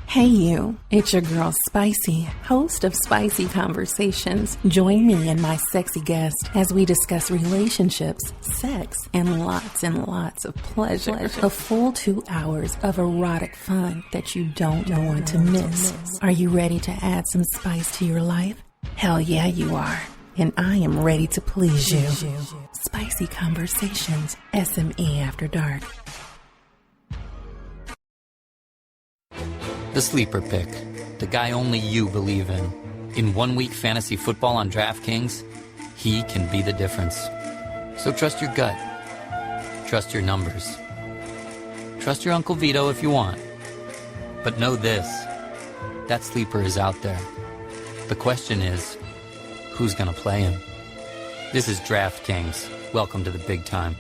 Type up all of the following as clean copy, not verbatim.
Hey you, it's your girl Spicy, host of Spicy Conversations. Join me and my sexy guest as we discuss relationships, sex, and lots of pleasure. A full 2 hours of erotic fun that you don't want to miss. Are you ready to add some spice to your life? Hell yeah, you are. And I am ready to please you. Spicy Conversations, SME After Dark. The sleeper pick, the guy only you believe in. In 1 week fantasy football on DraftKings, he can be the difference. So trust your gut. Trust your numbers. Trust your Uncle Vito if you want. But know this, that sleeper is out there. The question is, who's going to play him? This is DraftKings. Welcome to the big time.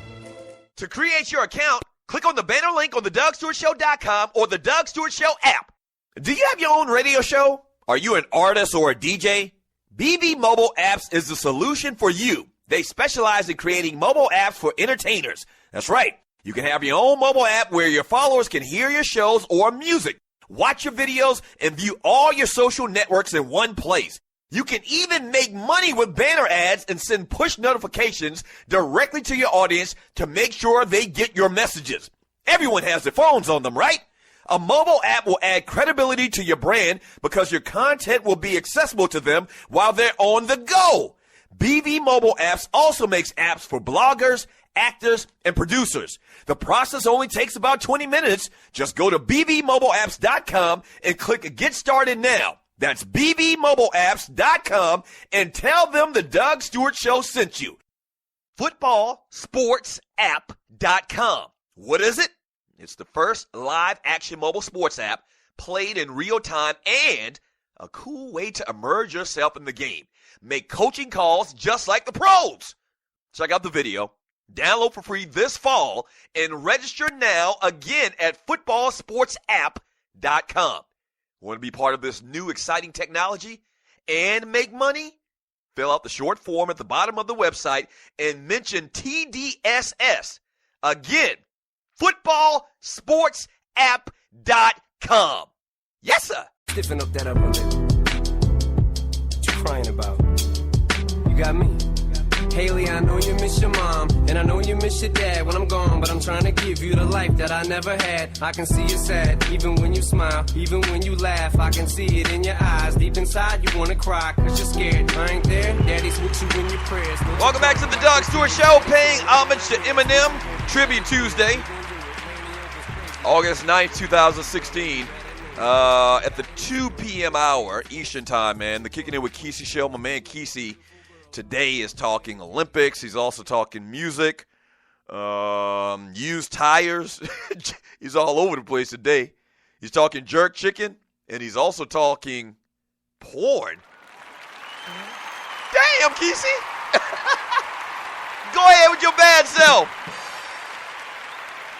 To create your account, click on the banner link on thedougstewartshow.com or the Doug Stewart Show app. Do you have your own radio show? Are you an artist or a DJ? BB Mobile Apps is the solution for you. They specialize in creating mobile apps for entertainers. That's right. You can have your own mobile app where your followers can hear your shows or music, watch your videos, and view all your social networks in one place. You can even make money with banner ads and send push notifications directly to your audience to make sure they get your messages. Everyone has their phones on them, right? A mobile app will add credibility to your brand because your content will be accessible to them while they're on the go. BV Mobile Apps also makes apps for bloggers, actors, and producers. The process only takes about 20 minutes. Just go to bvmobileapps.com and click Get Started Now. That's bvmobileapps.com and tell them the Doug Stewart Show sent you. Footballsportsapp.com. What is it? It's the first live-action mobile sports app played in real time and a cool way to immerse yourself in the game. Make coaching calls just like the pros. Check out the video. Download for free this fall and register now again at footballsportsapp.com. Want to be part of this new exciting technology and make money? Fill out the short form at the bottom of the website and mention TDSS. Again, footballsportsapp.com. Yes, sir. Stiffen up that upper lip. What you crying about? You got me. Haley, I know you miss your mom, and I know you miss your dad when I'm gone, but I'm trying to give you the life that I never had. I can see you sad, even when you smile, even when you laugh. I can see it in your eyes. Deep inside, you want to cry, because you're scared. I ain't there. Daddy's with you in your prayers. Welcome back to the Doug Stewart Show, paying homage to Eminem, Tribute Tuesday, August 9th, 2016. At the 2 p.m. hour, Eastern time, man. The Kicking In with Kesey show. My man Kesey today is talking Olympics. He's also talking music, used tires. He's all over the place today. He's talking jerk chicken, and he's also talking porn. Damn, Kesey. Go ahead with your bad self.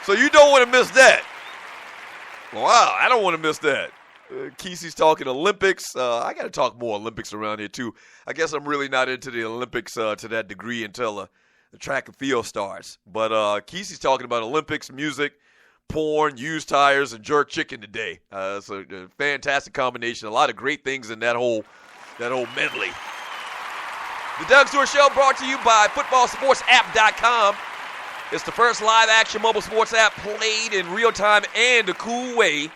So you don't want to miss that. Wow, I don't want to miss that. Kesey's talking Olympics. I got to talk more Olympics around here, too. I guess I'm really not into the Olympics to that degree until the track and field starts. But Kesey's talking about Olympics, music, porn, used tires, and jerk chicken today. It's a fantastic combination. A lot of great things in that whole medley. The Doug Stewart Show brought to you by footballsportsapp.com. It's the first live-action mobile sports app played in real time and a cool way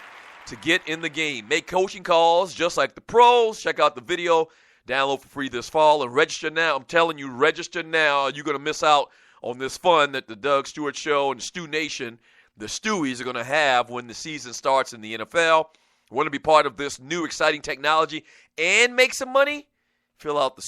to get in the game. Make coaching calls just like the pros. Check out the video. Download for free this fall and register now. I'm telling you, register now. You're going to miss out on this fun that the Doug Stewart Show and Stew Nation, the Stewies, are going to have when the season starts in the NFL. Want to be part of this new exciting technology and make some money? Fill out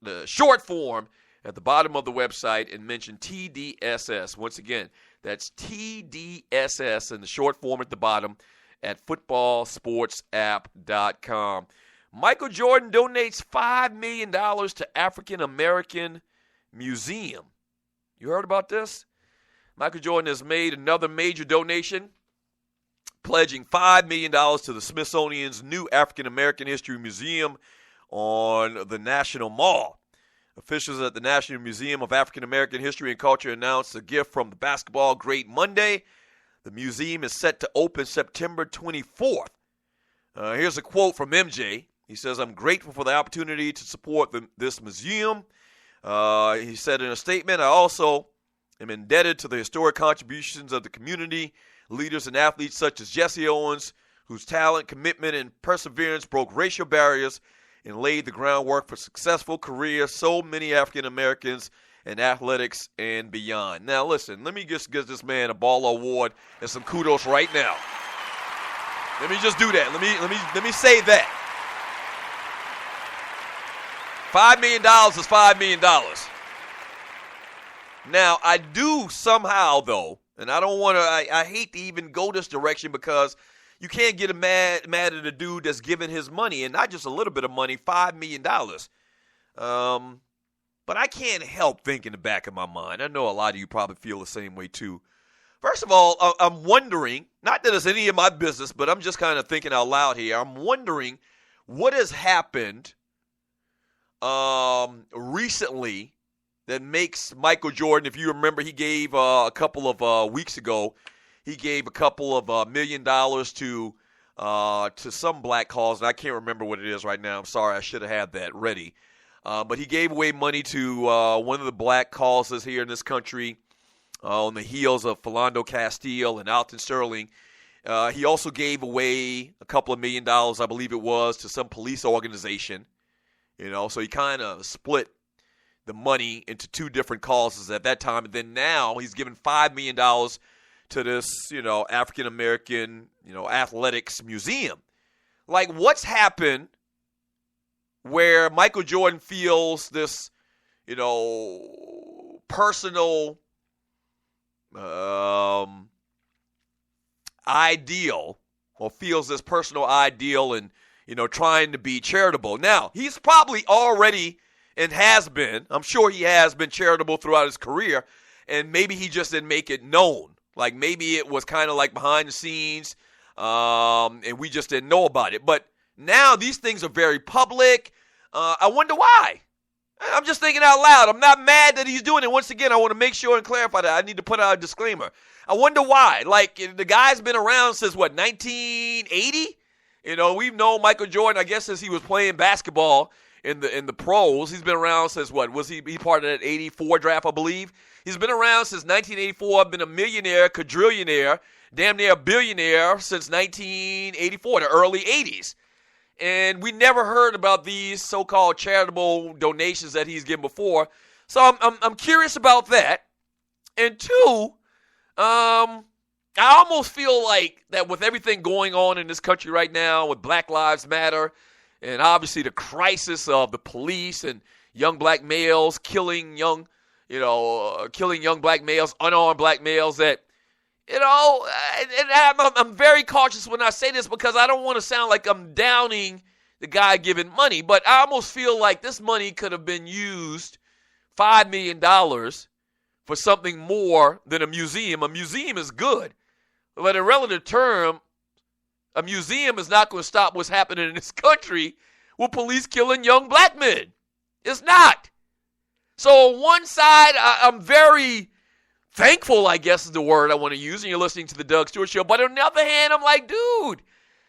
the short form at the bottom of the website and mention TDSS. Once again, that's TDSS in the short form at the bottom at footballsportsapp.com. Michael Jordan donates $5 million to African American Museum. You heard about this? Michael Jordan has made another major donation, pledging $5 million to the Smithsonian's new African American History Museum on the National Mall. Officials at the National Museum of African American History and Culture announced a gift from the basketball great Monday. The museum is set to open September 24th. Here's a quote from MJ. He says, "I'm grateful for the opportunity to support this museum." He said in a statement, "I also am indebted to the historic contributions of the community, leaders and athletes such as Jesse Owens, whose talent, commitment, and perseverance broke racial barriers and laid the groundwork for successful careers so many African Americans in athletics and beyond." Now listen, let me just give this man a Baller Award and some kudos right now. Let me just do that. Let me say that. $5 million is $5 million. Now, I do somehow, though, and I don't want to, I hate to even go this direction because you can't get mad at a dude that's giving his money, and not just a little bit of money, $5 million. But I can't help think in the back of my mind. I know a lot of you probably feel the same way, too. First of all, I'm wondering, not that it's any of my business, but I'm just kind of thinking out loud here. I'm wondering what has happened recently that makes Michael Jordan, if you remember, he gave a couple of weeks ago, he gave a couple of $1 million to some black cause, and I can't remember what it is right now. I'm sorry, I should have had that ready. But he gave away money to one of the black causes here in this country on the heels of Philando Castile and Alton Sterling. He also gave away a couple of $1 million, I believe it was, to some police organization. You know, so he kind of split the money into two different causes at that time. And then now he's given $5 million to this, African-American, athletics museum. Like, what's happened where Michael Jordan feels this, personal ideal, or feels this personal ideal and, trying to be charitable. Now, he's probably already and has been, I'm sure he has been charitable throughout his career, and maybe he just didn't make it known. Like, maybe it was kind of like behind the scenes, and we just didn't know about it. But now these things are very public. I wonder why. I'm just thinking out loud. I'm not mad that he's doing it. Once again, I want to make sure and clarify that. I need to put out a disclaimer. I wonder why. Like, the guy's been around since, 1980? We've known Michael Jordan, I guess, since he was playing basketball in the pros. He's been around since was he part of that 84 draft, I believe? He's been around since 1984, been a millionaire, quadrillionaire, damn near a billionaire since 1984, the early 80s. And we never heard about these so-called charitable donations that he's given before. So I'm curious about that. And two, I almost feel like that with everything going on in this country right now, with Black Lives Matter, and obviously the crisis of the police and young black males killing young black males, unarmed black males, that, and I'm very cautious when I say this because I don't want to sound like I'm downing the guy giving money, but I almost feel like this money could have been used, $5 million, for something more than a museum. A museum is good, but in relative term, a museum is not going to stop what's happening in this country with police killing young black men. It's not. So on one side, I'm very thankful, I guess is the word I want to use, and you're listening to the Doug Stewart Show. But on the other hand, I'm like, dude,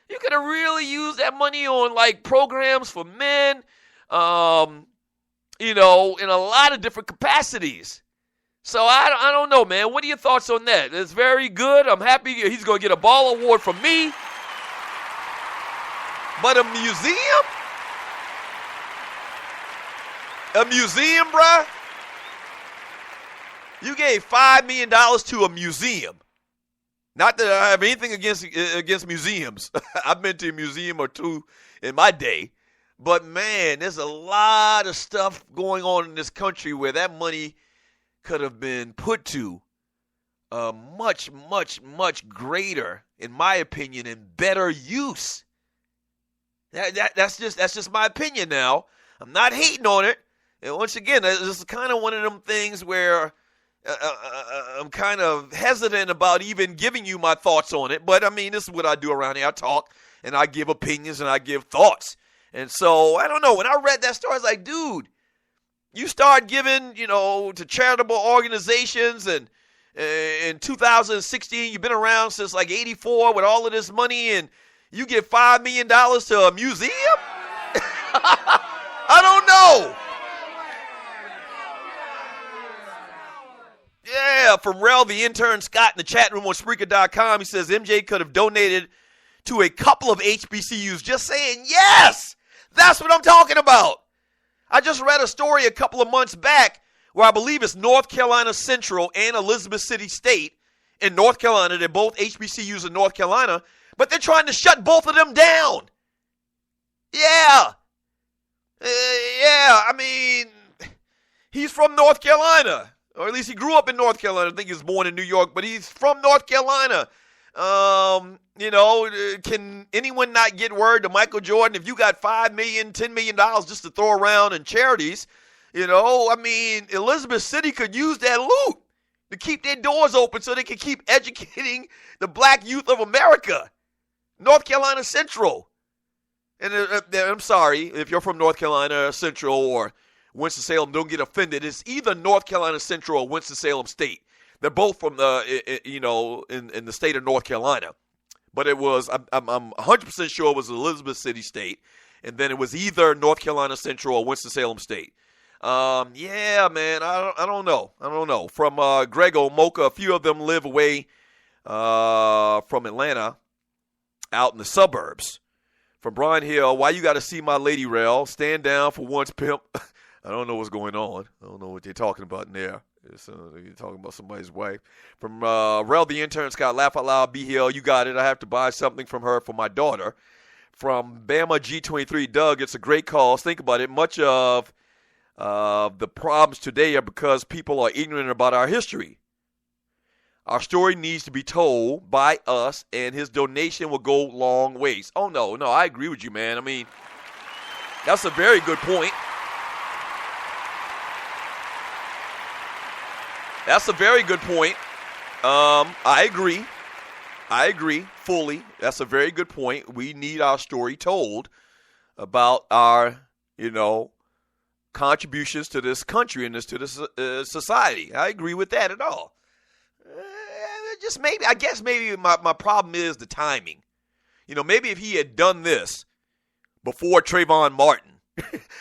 you could have really used that money on, like, programs for men, in a lot of different capacities. So I don't know, man. What are your thoughts on that? It's very good. I'm happy he's going to get a ball award from me. But a museum? A museum, bruh? You gave $5 million to a museum. Not that I have anything against museums. I've been to a museum or two in my day. But, man, there's a lot of stuff going on in this country where that money could have been put to much, much, much greater, in my opinion, and better use. That's just my opinion now. I'm not hating on it. And once again, this is kind of one of them things where I'm kind of hesitant about even giving you my thoughts on it. But, I mean, this is what I do around here. I talk, and I give opinions, and I give thoughts. And so, I don't know. When I read that story, I was like, dude, you start giving, to charitable organizations, and in 2016, you've been around since, 84 with all of this money, and, You give $5 million to a museum? I don't know. Yeah, from Rel, the intern Scott in the chat room on Spreaker.com. He says MJ could have donated to a couple of HBCUs. Just saying, yes, that's what I'm talking about. I just read a story a couple of months back where I believe it's North Carolina Central and Elizabeth City State in North Carolina. They're both HBCUs in North Carolina, but they're trying to shut both of them down. Yeah. I mean, he's from North Carolina. Or at least he grew up in North Carolina. I think he was born in New York, but he's from North Carolina. Can anyone not get word to Michael Jordan? If you got $5 million, $10 million just to throw around in charities, Elizabeth City could use that loot to keep their doors open so they can keep educating the black youth of America. North Carolina Central. And I'm sorry if you're from North Carolina Central or Winston-Salem, don't get offended. It's either North Carolina Central or Winston-Salem State. They're both from in the state of North Carolina. But it was, I'm 100% sure it was Elizabeth City State. And then it was either North Carolina Central or Winston-Salem State. Yeah, man, I don't know. From Grego Mocha, a few of them live away from Atlanta out in the suburbs. From Brian Hill, why you got to see my lady, Rel? Stand down for once, pimp. I don't know what's going on. I don't know what they're talking about in there. You're talking about somebody's wife. From Rel, the intern, Scott, laugh out loud, B Hill, you got it. I have to buy something from her for my daughter. From Bama G23, Doug, it's a great cause. Think about it. Much of the problems today are because people are ignorant about our history. Our story needs to be told by us, and his donation will go long ways. Oh, no, I agree with you, man. I mean, that's a very good point. That's a very good point. I agree fully. That's a very good point. We need our story told about our, contributions to this country and to this society. I agree with that at all. I guess maybe my problem is the timing. Maybe if he had done this before Trayvon Martin,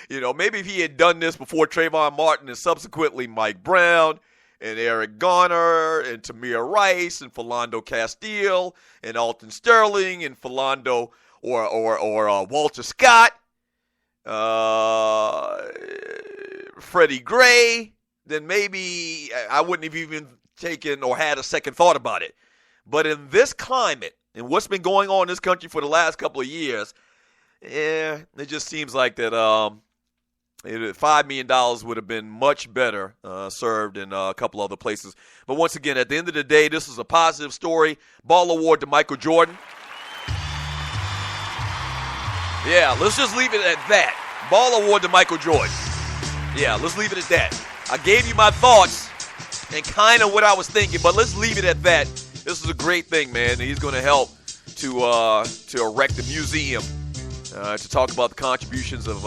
maybe if he had done this before Trayvon Martin and subsequently Mike Brown and Eric Garner and Tamir Rice and Philando Castile and Alton Sterling and Philando or Walter Scott, Freddie Gray, then maybe I wouldn't have even taken or had a second thought about it. But in this climate and what's been going on in this country for the last couple of years, it just seems like that $5 million would have been much better served in a couple other places. But once again, at the end of the day, this is a positive story. Ball award to Michael Jordan. Yeah, let's just leave it at that. Ball award to Michael Jordan. Yeah, let's leave it at that. I gave you my thoughts and kind of what I was thinking, but let's leave it at that. This is a great thing, man. He's going to help to erect a museum to talk about the contributions of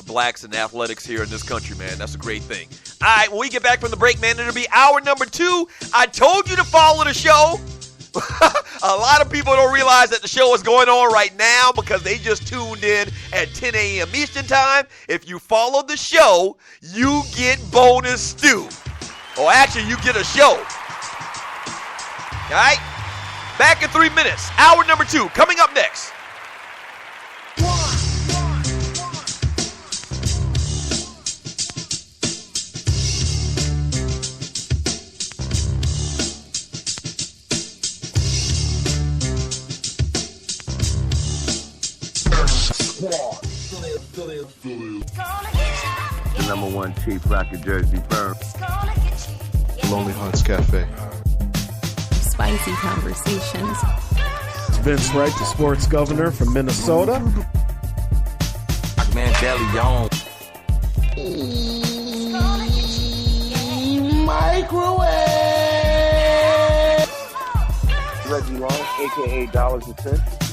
blacks in athletics here in this country, man. That's a great thing. All right, when we get back from the break, man, it'll be hour number 2. I told you to follow the show. A lot of people don't realize that the show is going on right now because they just tuned in at 10 a.m. Eastern time. If you follow the show, you get bonus stew. Or actually, you get a show. All right? Back in 3 minutes. Hour number 2 coming up next. The number 1 cheap rocket Jersey firm. Lonely Hearts Cafe. Spicy conversations. It's Vince Wright, the sports governor from Minnesota. Man, Deleon. Microwave. Reggie Long, a.k.a. Dollars and Cents.